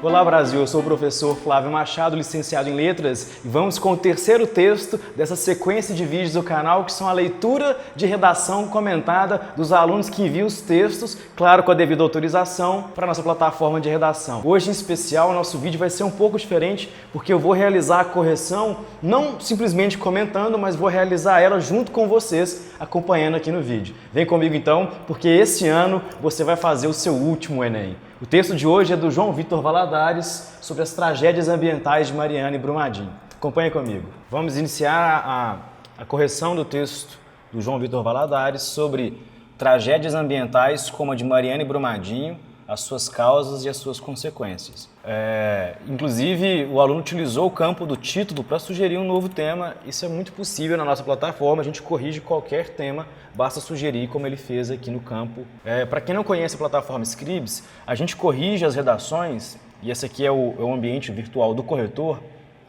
Olá Brasil, eu sou o professor Flávio Machado, licenciado em Letras, e vamos com o terceiro texto dessa sequência de vídeos do canal, que são a leitura de redação comentada dos alunos que enviam os textos, claro, com a devida autorização, para a nossa plataforma de redação. Hoje, em especial, o nosso vídeo vai ser um pouco diferente, porque eu vou realizar a correção, não simplesmente comentando, mas vou realizar ela junto com vocês, acompanhando aqui no vídeo. Vem comigo então, porque esse ano você vai fazer o seu último Enem. O texto de hoje é do João Vitor Valadares sobre as tragédias ambientais de Mariana e Brumadinho. Acompanhe comigo. Vamos iniciar a correção do texto do João Vitor Valadares sobre tragédias ambientais como a de Mariana e Brumadinho, as suas causas e as suas consequências. Inclusive, o aluno utilizou o campo do título para sugerir um novo tema. Isso é muito possível na nossa plataforma, a gente corrige qualquer tema, basta sugerir como ele fez aqui no campo. Para quem não conhece a plataforma Scribs, a gente corrige as redações, e esse aqui é o ambiente virtual do corretor,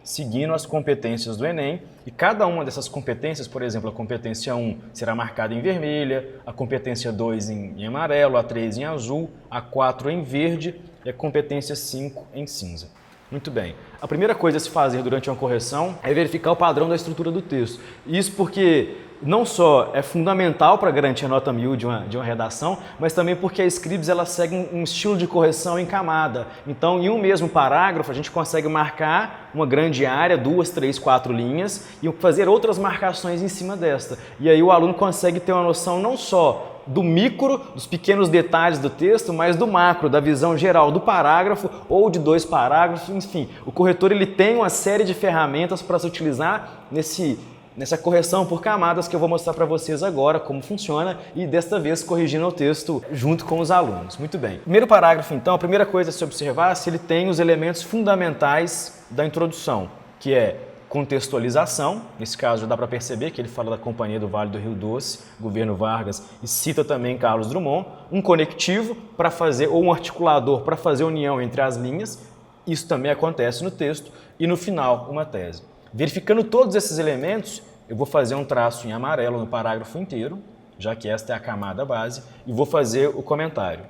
seguindo as competências do Enem, e cada uma dessas competências, por exemplo, a competência 1 será marcada em vermelha, a competência 2 em amarelo, a 3 em azul, a 4 em verde e a competência 5 em cinza. Muito bem. A primeira coisa a se fazer durante uma correção é verificar o padrão da estrutura do texto. Isso porque não só é fundamental para garantir a nota 1000 de uma redação, mas também porque a Scribs ela segue um estilo de correção em camada. Então, em um mesmo parágrafo, a gente consegue marcar uma grande área, 2, 3, 4 linhas, e fazer outras marcações em cima desta. E aí o aluno consegue ter uma noção não só do micro, dos pequenos detalhes do texto, mas do macro, da visão geral do parágrafo ou de 2 parágrafos, enfim. O corretor ele tem uma série de ferramentas para se utilizar nessa correção por camadas que eu vou mostrar para vocês agora como funciona e desta vez corrigindo o texto junto com os alunos. Muito bem. Primeiro parágrafo então, a primeira coisa a se observar é se ele tem os elementos fundamentais da introdução, que é contextualização, nesse caso já dá para perceber que ele fala da Companhia do Vale do Rio Doce, governo Vargas, e cita também Carlos Drummond, um conectivo para fazer, ou um articulador para fazer união entre as linhas, isso também acontece no texto, e no final uma tese. Verificando todos esses elementos, eu vou fazer um traço em amarelo no parágrafo inteiro, já que esta é a camada base, e vou fazer o comentário.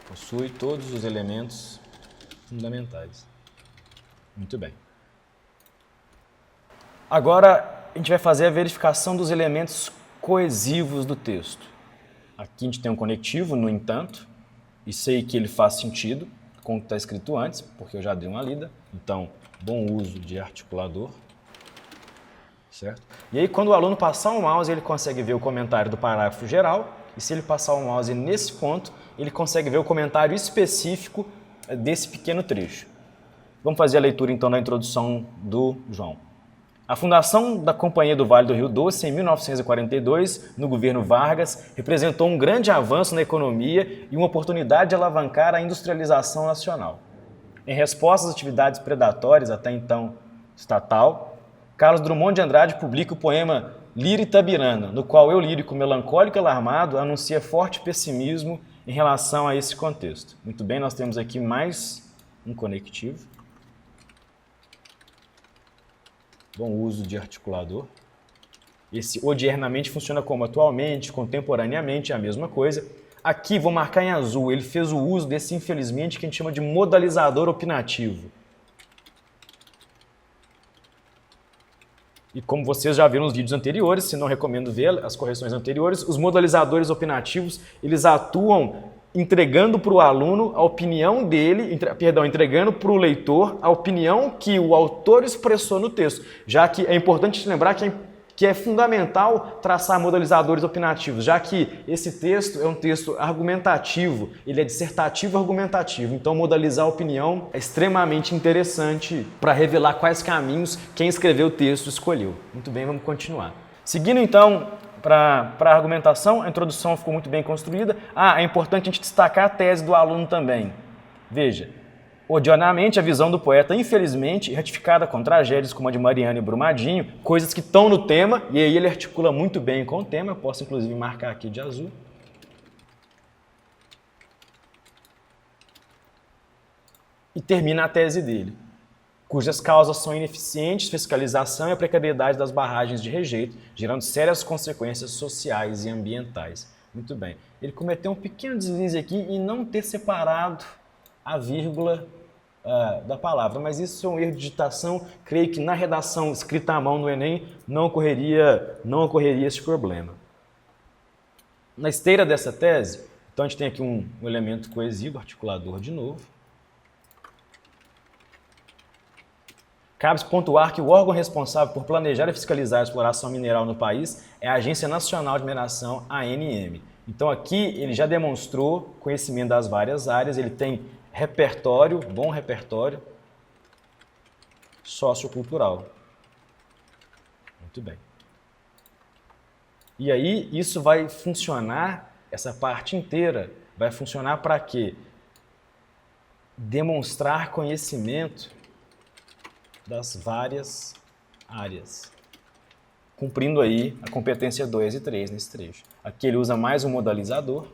Possui todos os elementos fundamentais. Muito bem. Agora a gente vai fazer a verificação dos elementos coesivos do texto. Aqui a gente tem um conectivo, no entanto, e sei que ele faz sentido com o que está escrito antes, porque eu já dei uma lida. Então, bom uso de articulador. Certo? E aí, quando o aluno passar o mouse, ele consegue ver o comentário do parágrafo geral, e se ele passar o mouse nesse ponto, ele consegue ver o comentário específico desse pequeno trecho. Vamos fazer a leitura então da introdução do João. A fundação da Companhia do Vale do Rio Doce em 1942, no governo Vargas, representou um grande avanço na economia e uma oportunidade de alavancar a industrialização nacional. Em resposta às atividades predatórias, até então estatal, Carlos Drummond de Andrade publica o poema Lira Itabirana, no qual eu, lírico melancólico e alarmado, anuncia forte pessimismo em relação a esse contexto. Muito bem, nós temos aqui mais um conectivo. Bom uso de articulador. Esse odiernamente funciona como atualmente, contemporaneamente, é a mesma coisa. Aqui vou marcar em azul, ele fez o uso desse, infelizmente, que a gente chama de modalizador opinativo. E como vocês já viram nos vídeos anteriores, se não recomendo ver as correções anteriores, os modalizadores opinativos, eles atuam entregando para o aluno a opinião dele, entregando para o leitor a opinião que o autor expressou no texto, já que é importante lembrar que é fundamental traçar modalizadores opinativos, já que esse texto é um texto argumentativo, ele é dissertativo argumentativo, então modalizar a opinião é extremamente interessante para revelar quais caminhos quem escreveu o texto escolheu. Muito bem, vamos continuar. Seguindo então para a argumentação, a introdução ficou muito bem construída. É importante a gente destacar a tese do aluno também. Veja, odiernamente a visão do poeta, infelizmente, ratificada com tragédias como a de Mariana e Brumadinho, coisas que estão no tema, e aí ele articula muito bem com o tema, eu posso inclusive marcar aqui de azul. E termina a tese dele, cujas causas são ineficientes, fiscalização e a precariedade das barragens de rejeito, gerando sérias consequências sociais e ambientais. Muito bem. Ele cometeu um pequeno deslize aqui em não ter separado a vírgula da palavra, mas isso é um erro de digitação. Creio que na redação escrita à mão no Enem não ocorreria esse problema. Na esteira dessa tese, então a gente tem aqui um elemento coesivo, articulador de novo. Cabe-se pontuar que o órgão responsável por planejar e fiscalizar a exploração mineral no país é a Agência Nacional de Mineração, ANM. Então aqui ele já demonstrou conhecimento das várias áreas, ele tem repertório, bom repertório sociocultural. Muito bem. E aí isso vai funcionar, essa parte inteira vai funcionar para quê? Demonstrar conhecimento das várias áreas, cumprindo aí a competência 2 e 3 nesse trecho. Aqui ele usa mais um modalizador.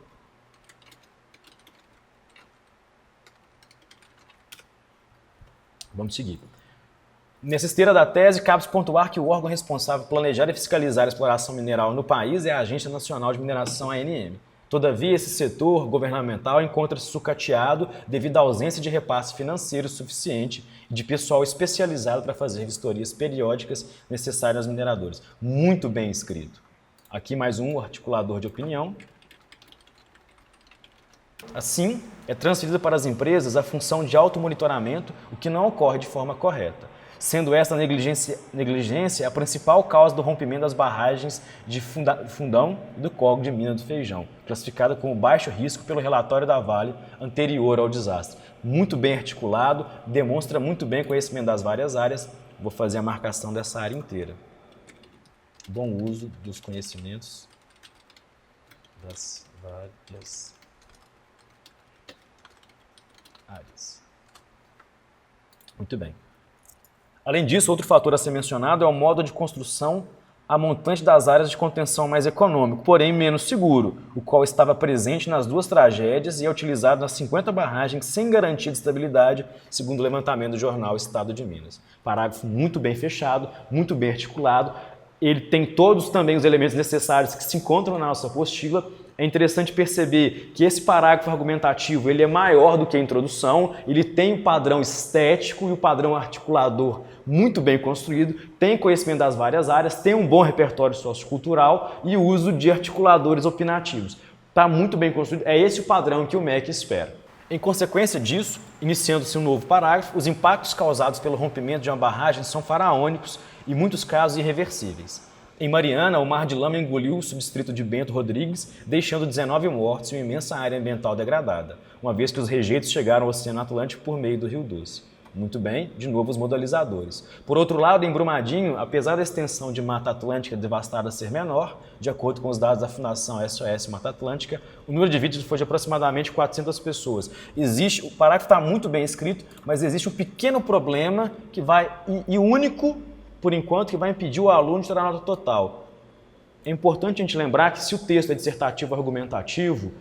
Vamos seguir. Nessa esteira da tese, cabe-se pontuar que o órgão responsável por planejar e fiscalizar a exploração mineral no país é a Agência Nacional de Mineração, ANM. Todavia, esse setor governamental encontra-se sucateado devido à ausência de repasse financeiro suficiente e de pessoal especializado para fazer vistorias periódicas necessárias aos mineradores. Muito bem escrito. Aqui mais um articulador de opinião. Assim, é transferida para as empresas a função de automonitoramento, o que não ocorre de forma correta, sendo esta negligência a principal causa do rompimento das barragens de Fundão e do córrego de Mina do Feijão, classificada como baixo risco pelo relatório da Vale anterior ao desastre. Muito bem articulado, demonstra muito bem conhecimento das várias áreas. Vou fazer a marcação dessa área inteira. Bom uso dos conhecimentos das várias áreas. Muito bem. Além disso, outro fator a ser mencionado é o modo de construção a montante das áreas de contenção mais econômico, porém menos seguro, o qual estava presente nas duas tragédias e é utilizado nas 50 barragens sem garantia de estabilidade, segundo o levantamento do jornal Estado de Minas. Parágrafo muito bem fechado, muito bem articulado. Ele tem todos também os elementos necessários que se encontram na nossa apostila. É interessante perceber que esse parágrafo argumentativo ele é maior do que a introdução, ele tem o padrão estético e o padrão articulador muito bem construído, tem conhecimento das várias áreas, tem um bom repertório sociocultural e o uso de articuladores opinativos. Está muito bem construído, é esse o padrão que o MEC espera. Em consequência disso, iniciando-se um novo parágrafo, os impactos causados pelo rompimento de uma barragem são faraônicos e, em muitos casos, irreversíveis. Em Mariana, o mar de lama engoliu o subdistrito de Bento Rodrigues, deixando 19 mortos e uma imensa área ambiental degradada, uma vez que os rejeitos chegaram ao Oceano Atlântico por meio do Rio Doce. Muito bem, de novo os modalizadores. Por outro lado, em Brumadinho, apesar da extensão de Mata Atlântica devastada ser menor, de acordo com os dados da Fundação SOS Mata Atlântica, o número de vítimas foi de aproximadamente 400 pessoas. O parágrafo está muito bem escrito, mas existe um pequeno problema que e único, por enquanto, que vai impedir o aluno de tirar a nota total. É importante a gente lembrar que se o texto é dissertativo argumentativo,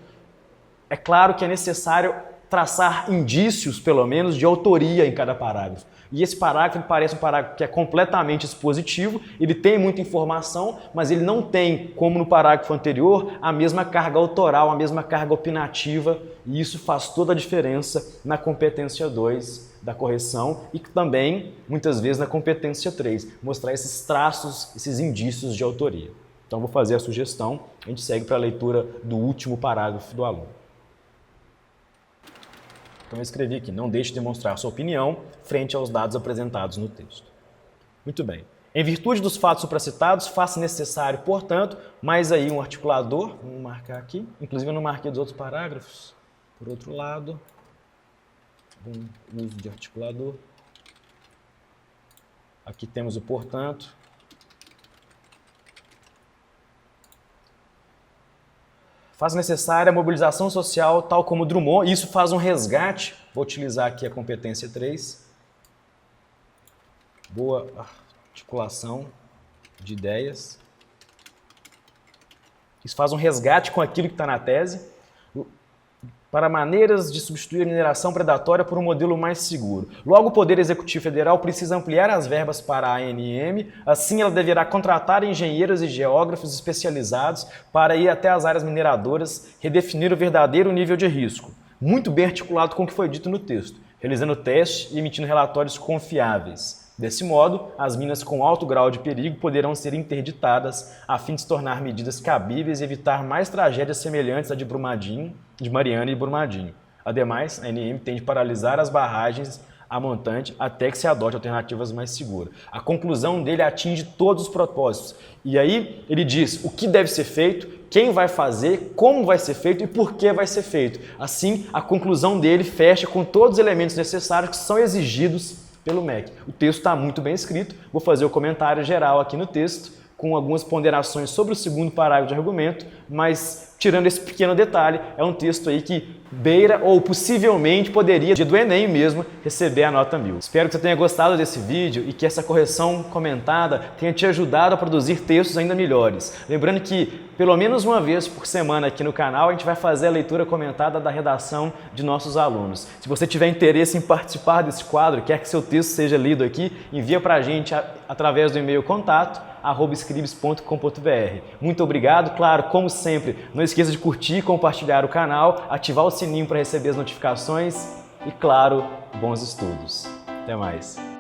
é claro que é necessário traçar indícios, pelo menos, de autoria em cada parágrafo. E esse parágrafo parece um parágrafo que é completamente expositivo, ele tem muita informação, mas ele não tem, como no parágrafo anterior, a mesma carga autoral, a mesma carga opinativa, e isso faz toda a diferença na competência 2 da correção e também, muitas vezes, na competência 3, mostrar esses traços, esses indícios de autoria. Então, vou fazer a sugestão, a gente segue para a leitura do último parágrafo do aluno. Então eu escrevi aqui, não deixe de demonstrar sua opinião frente aos dados apresentados no texto. Muito bem. Em virtude dos fatos supracitados, faça necessário, portanto, mais aí um articulador, vamos marcar aqui, inclusive eu não marquei dos outros parágrafos. Por outro lado, uso de articulador. Aqui temos o portanto. Faz necessária a mobilização social, tal como Drummond, e isso faz um resgate. Vou utilizar aqui a competência 3. Boa articulação de ideias. Isso faz um resgate com aquilo que está na tese. para maneiras de substituir a mineração predatória por um modelo mais seguro. Logo, o Poder Executivo Federal precisa ampliar as verbas para a ANM, assim ela deverá contratar engenheiros e geógrafos especializados para ir até as áreas mineradoras, redefinir o verdadeiro nível de risco. Muito bem articulado com o que foi dito no texto, realizando testes e emitindo relatórios confiáveis. Desse modo, as minas com alto grau de perigo poderão ser interditadas a fim de se tornar medidas cabíveis e evitar mais tragédias semelhantes à de Mariana e Brumadinho. Ademais, a ANM tem de paralisar as barragens a montante até que se adote alternativas mais seguras. A conclusão dele atinge todos os propósitos. E aí ele diz o que deve ser feito, quem vai fazer, como vai ser feito e por que vai ser feito. Assim, a conclusão dele fecha com todos os elementos necessários que são exigidos pelo MEC. O texto está muito bem escrito, vou fazer o comentário geral aqui no texto, com algumas ponderações sobre o segundo parágrafo de argumento, mas tirando esse pequeno detalhe, é um texto aí que beira ou possivelmente poderia, dia do Enem mesmo, receber a nota 1000. Espero que você tenha gostado desse vídeo e que essa correção comentada tenha te ajudado a produzir textos ainda melhores. Lembrando que, pelo menos uma vez por semana aqui no canal, a gente vai fazer a leitura comentada da redação de nossos alunos. Se você tiver interesse em participar desse quadro, quer que seu texto seja lido aqui, envia para a gente através do e-mail contato@scribes.com.br. Muito obrigado, claro, como sempre, não esqueça de curtir, compartilhar o canal, ativar o sininho para receber as notificações e, claro, bons estudos. Até mais!